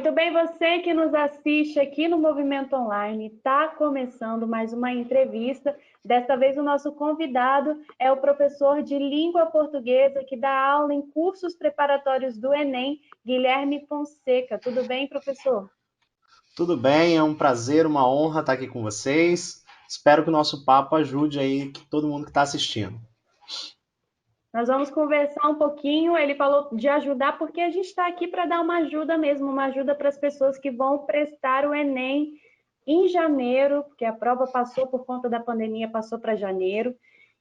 Muito bem, você que nos assiste aqui no Movimento Online, está começando mais uma entrevista. Desta vez o nosso convidado é o professor de língua portuguesa que dá aula em cursos preparatórios do Enem, Guilherme Fonseca. Tudo bem, professor? Tudo bem, é um prazer, uma honra estar aqui com vocês. Espero que o nosso papo ajude aí todo mundo que está assistindo. Nós vamos conversar um pouquinho. Ele falou de ajudar, porque a gente está aqui para dar uma ajuda mesmo, uma ajuda para as pessoas que vão prestar o Enem em janeiro, porque a prova passou por conta da pandemia, passou para janeiro.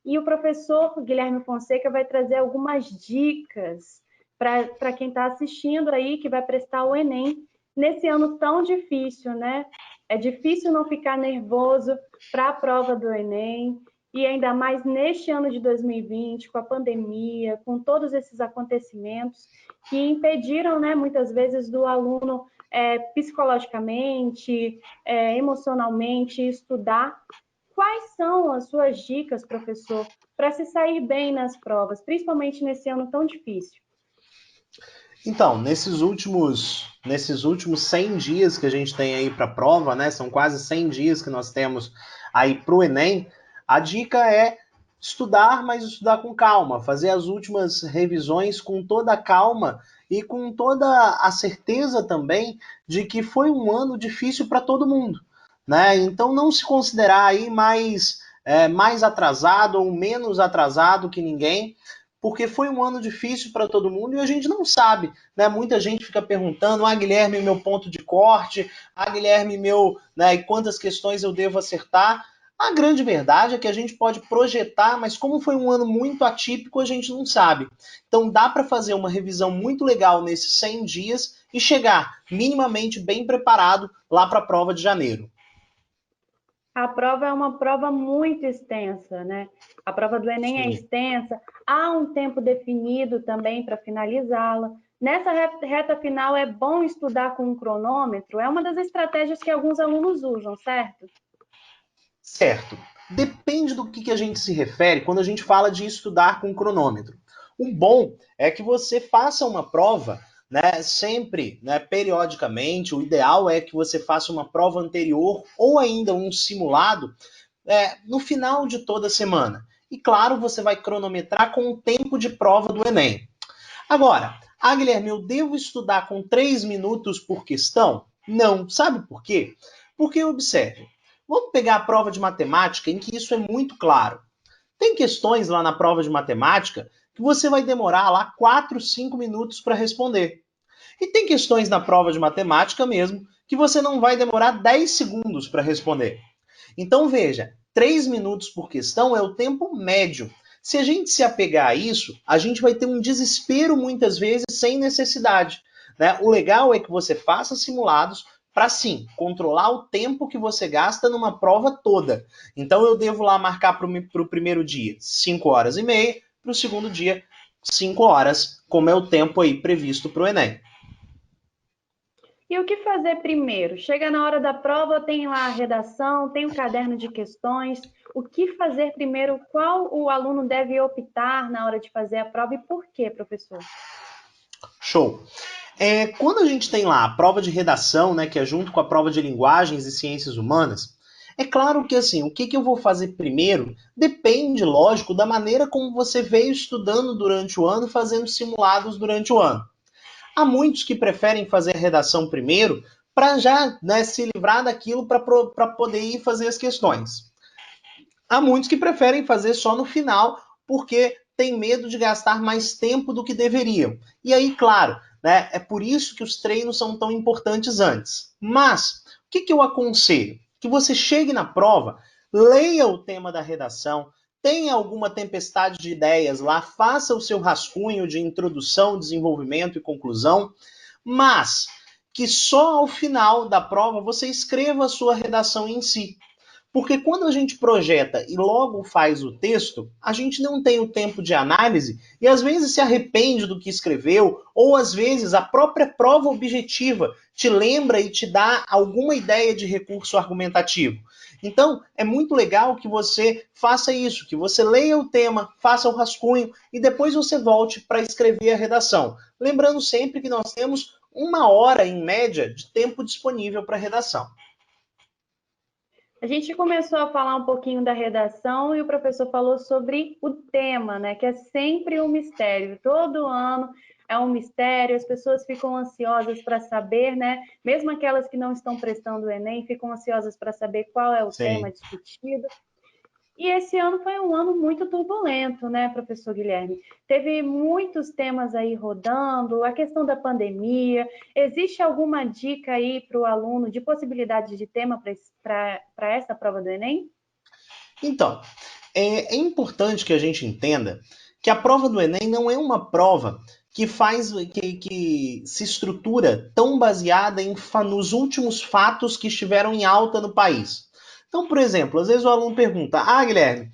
E o professor Guilherme Fonseca vai trazer algumas dicas para quem está assistindo aí, que vai prestar o Enem nesse ano tão difícil, né? É difícil não ficar nervoso para a prova do Enem. E ainda mais neste ano de 2020, com a pandemia, com todos esses acontecimentos que impediram, né, muitas vezes, do aluno psicologicamente, emocionalmente estudar. Quais são as suas dicas, professor, para se sair bem nas provas, principalmente nesse ano tão difícil? Então, nesses últimos 100 dias que a gente tem aí para a prova, né? São quase 100 dias que nós temos aí para o Enem. A dica é estudar, mas estudar com calma, fazer as últimas revisões com toda a calma e com toda a certeza também de que foi um ano difícil para todo mundo, né? Então não se considerar aí mais atrasado ou menos atrasado que ninguém, porque foi um ano difícil para todo mundo e a gente não sabe, né? Muita gente fica perguntando, Guilherme, meu ponto de corte, Guilherme, né, e quantas questões eu devo acertar. A grande verdade é que a gente pode projetar, mas como foi um ano muito atípico, a gente não sabe. Então dá para fazer uma revisão muito legal nesses 100 dias e chegar minimamente bem preparado lá para a prova de janeiro. A prova é uma prova muito extensa, né? A prova do Enem é Sim. extensa, há um tempo definido também para finalizá-la. Nessa reta final é bom estudar com um cronômetro, é uma das estratégias que alguns alunos usam, certo? Certo. Depende do que a gente se refere quando a gente fala de estudar com cronômetro. O bom é que você faça uma prova, né, sempre, né, periodicamente. O ideal é que você faça uma prova anterior ou ainda um simulado no final de toda semana. E claro, você vai cronometrar com o tempo de prova do Enem. Agora, Guilherme, eu devo estudar com 3 minutos por questão? Não. Sabe por quê? Porque, observe, vamos pegar a prova de matemática em que isso é muito claro. Tem questões lá na prova de matemática que você vai demorar lá 4, 5 minutos para responder. E tem questões na prova de matemática mesmo que você não vai demorar 10 segundos para responder. Então veja, 3 minutos por questão é o tempo médio. Se a gente se apegar a isso, a gente vai ter um desespero muitas vezes sem necessidade, né? O legal é que você faça simulados para sim controlar o tempo que você gasta numa prova toda. Então eu devo lá marcar para o primeiro dia 5 horas e meia, para o segundo dia 5 horas, como é o tempo aí previsto para o Enem. E o que fazer primeiro? Chega na hora da prova, tem lá a redação, tem o caderno de questões. O que fazer primeiro? Qual o aluno deve optar na hora de fazer a prova e por quê, professor? Show! Quando a gente tem lá a prova de redação, né, que é junto com a prova de linguagens e ciências humanas, é claro que assim, o que eu vou fazer primeiro depende, lógico, da maneira como você veio estudando durante o ano, fazendo simulados durante o ano. Há muitos que preferem fazer a redação primeiro para já, né, se livrar daquilo para poder ir fazer as questões. Há muitos que preferem fazer só no final porque tem medo de gastar mais tempo do que deveriam. E aí, claro, né, é por isso que os treinos são tão importantes antes. Mas, o que eu aconselho? Que você chegue na prova, leia o tema da redação, tenha alguma tempestade de ideias lá, faça o seu rascunho de introdução, desenvolvimento e conclusão, mas que só ao final da prova você escreva a sua redação em si. Porque quando a gente projeta e logo faz o texto, a gente não tem o tempo de análise e às vezes se arrepende do que escreveu, ou às vezes a própria prova objetiva te lembra e te dá alguma ideia de recurso argumentativo. Então, é muito legal que você faça isso, que você leia o tema, faça o rascunho e depois você volte para escrever a redação. Lembrando sempre que nós temos 1 hora, em média, de tempo disponível para redação. A gente começou a falar um pouquinho da redação e o professor falou sobre o tema, né? Que é sempre um mistério. Todo ano é um mistério, as pessoas ficam ansiosas para saber, né? Mesmo aquelas que não estão prestando o Enem, ficam ansiosas para saber qual é o Sim. tema discutido. E esse ano foi um ano muito turbulento, né, professor Guilherme? Teve muitos temas aí rodando, a questão da pandemia. Existe alguma dica aí para o aluno de possibilidade de tema para essa prova do Enem? Então, é importante que a gente entenda que a prova do Enem não é uma prova que se estrutura tão baseada nos últimos fatos que estiveram em alta no país. Então, por exemplo, às vezes o aluno pergunta: Ah, Guilherme,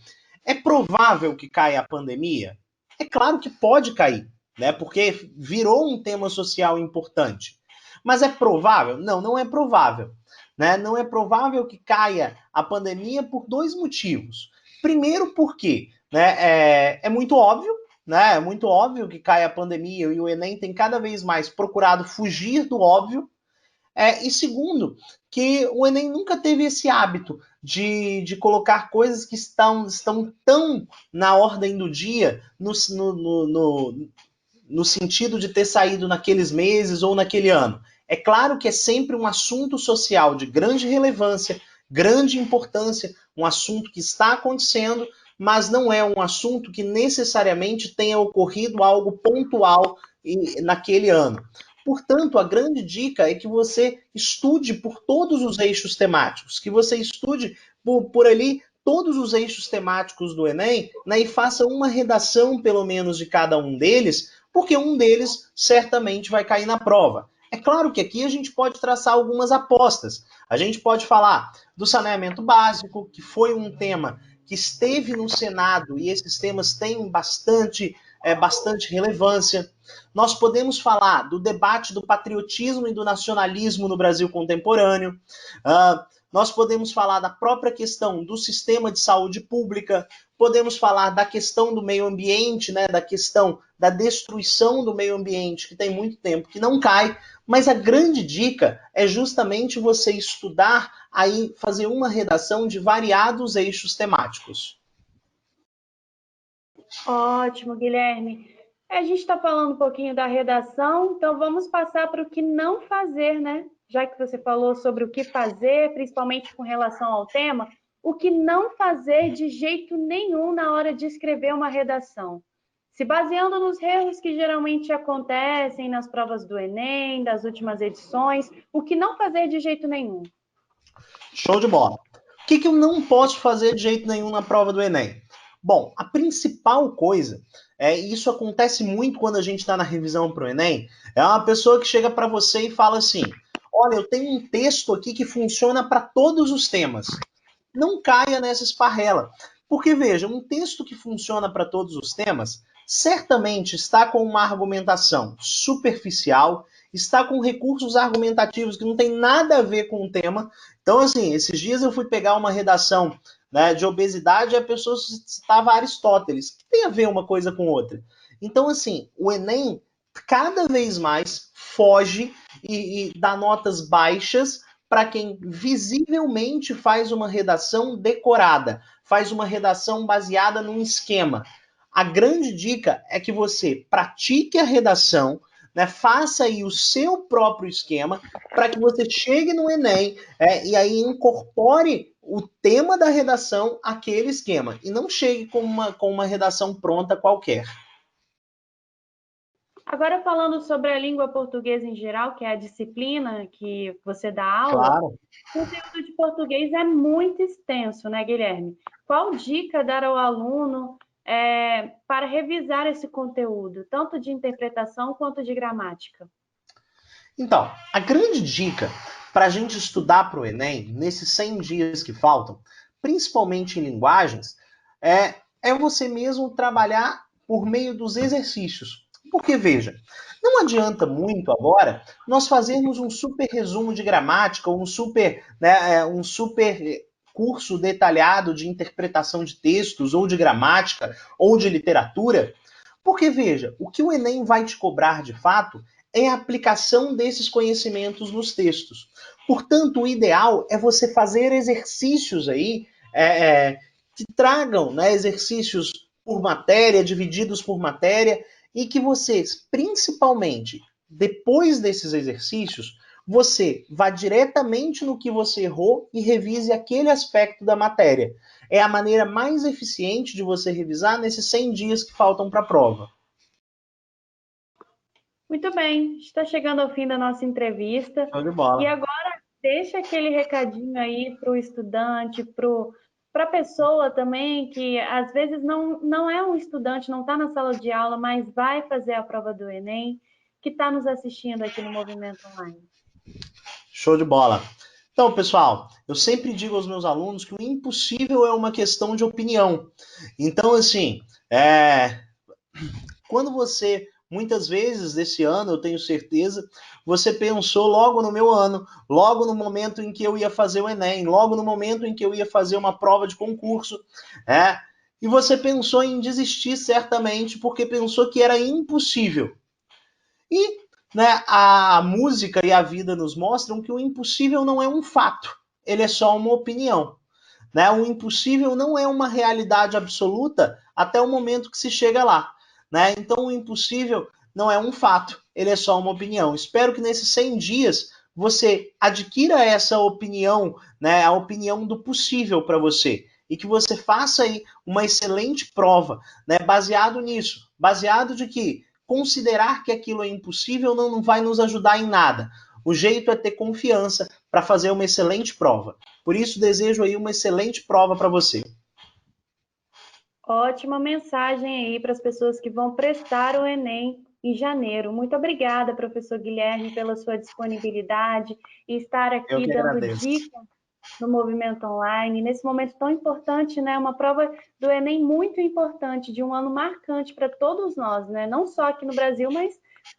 é provável que caia a pandemia? É claro que pode cair, né? Porque virou um tema social importante. Mas é provável? Não, não é provável. Né? Não é provável que caia a pandemia por 2 motivos. Primeiro, porque é muito óbvio, né? É muito óbvio que cai a pandemia e o Enem tem cada vez mais procurado fugir do óbvio. E segundo, que o Enem nunca teve esse hábito de colocar coisas que estão tão na ordem do dia, no sentido de ter saído naqueles meses ou naquele ano. É claro que é sempre um assunto social de grande relevância, grande importância, um assunto que está acontecendo, mas não é um assunto que necessariamente tenha ocorrido algo pontual naquele ano. Portanto, a grande dica é que você estude por todos os eixos temáticos, que você estude por ali todos os eixos temáticos do Enem, né, e faça uma redação, pelo menos, de cada um deles, porque um deles certamente vai cair na prova. É claro que aqui a gente pode traçar algumas apostas. A gente pode falar do saneamento básico, que foi um tema que esteve no Senado e esses temas têm bastante relevância. Nós podemos falar do debate do patriotismo e do nacionalismo no Brasil contemporâneo. Nós podemos falar da própria questão do sistema de saúde pública, podemos falar da questão do meio ambiente, né, da questão da destruição do meio ambiente, que tem muito tempo que não cai, mas a grande dica é justamente você estudar, aí fazer uma redação de variados eixos temáticos. Ótimo, Guilherme. A gente está falando um pouquinho da redação, então vamos passar para o que não fazer, né? Já que você falou sobre o que fazer, principalmente com relação ao tema, o que não fazer de jeito nenhum na hora de escrever uma redação. Se baseando nos erros que geralmente acontecem nas provas do Enem, das últimas edições, o que não fazer de jeito nenhum. Show de bola. O que eu não posso fazer de jeito nenhum na prova do Enem? Bom, a principal coisa, isso acontece muito quando a gente está na revisão para o Enem, é uma pessoa que chega para você e fala assim: olha, eu tenho um texto aqui que funciona para todos os temas. Não caia nessa esparrela. Porque, veja, um texto que funciona para todos os temas certamente está com uma argumentação superficial, está com recursos argumentativos que não tem nada a ver com o tema. Então, assim, esses dias eu fui pegar uma redação, né, de obesidade e a pessoa citava Aristóteles, que tem a ver uma coisa com outra. Então, assim, o Enem cada vez mais foge e dá notas baixas para quem visivelmente faz uma redação decorada, faz uma redação baseada num esquema. A grande dica é que você pratique a redação, né, faça aí o seu próprio esquema, para que você chegue no Enem e aí incorpore o tema da redação àquele esquema, e não chegue com uma redação pronta qualquer. Agora, falando sobre a língua portuguesa em geral, que é a disciplina que você dá aula, Claro. o conteúdo de português é muito extenso, né, Guilherme? Qual dica dar ao aluno para revisar esse conteúdo, tanto de interpretação quanto de gramática? Então, a grande dica para a gente estudar para o Enem, nesses 100 dias que faltam, principalmente em linguagens, é você mesmo trabalhar por meio dos exercícios. Porque, veja, não adianta muito agora nós fazermos um super resumo de gramática, ou um super curso detalhado de interpretação de textos, ou de gramática, ou de literatura, porque, veja, o que o Enem vai te cobrar de fato é a aplicação desses conhecimentos nos textos. Portanto, o ideal é você fazer exercícios aí que tragam, né, exercícios por matéria, divididos por matéria, e que vocês, principalmente depois desses exercícios, você vá diretamente no que você errou e revise aquele aspecto da matéria. É a maneira mais eficiente de você revisar nesses 100 dias que faltam para a prova. Muito bem, está chegando ao fim da nossa entrevista. Show de E bola. agora, deixa aquele recadinho aí para o estudante, para a pessoa também, que às vezes não é um estudante, não está na sala de aula, mas vai fazer a prova do Enem, que está nos assistindo aqui no Movimento Online. Show de bola. Então, pessoal, eu sempre digo aos meus alunos que o impossível é uma questão de opinião. Então, assim, quando você, muitas vezes desse ano, eu tenho certeza, você pensou logo no meu ano, logo no momento em que eu ia fazer o Enem, logo no momento em que eu ia fazer uma prova de concurso, e você pensou em desistir certamente porque pensou que era impossível. E, né, a música e a vida nos mostram que o impossível não é um fato, ele é só uma opinião. Né? O impossível não é uma realidade absoluta até o momento que se chega lá. Né? Então, o impossível não é um fato, ele é só uma opinião. Espero que nesses 100 dias você adquira essa opinião, né, a opinião do possível para você, e que você faça aí uma excelente prova, né, baseado nisso, baseado de que considerar que aquilo é impossível não vai nos ajudar em nada. O jeito é ter confiança para fazer uma excelente prova. Por isso, desejo aí uma excelente prova para você. Ótima mensagem aí para as pessoas que vão prestar o Enem em janeiro. Muito obrigada, professor Guilherme, pela sua disponibilidade e estar Eu aqui que dando agradeço. dicas no Movimento Online, nesse momento tão importante, né? Uma prova do Enem muito importante, de um ano marcante para todos nós, né? Não só aqui no Brasil, mas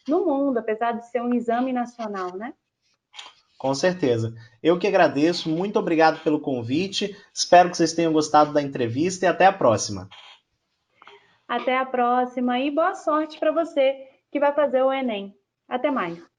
no mundo, apesar de ser um exame nacional, né? Com certeza. Eu que agradeço, muito obrigado pelo convite. Espero que vocês tenham gostado da entrevista e até a próxima. Até a próxima e boa sorte para você que vai fazer o Enem. Até mais.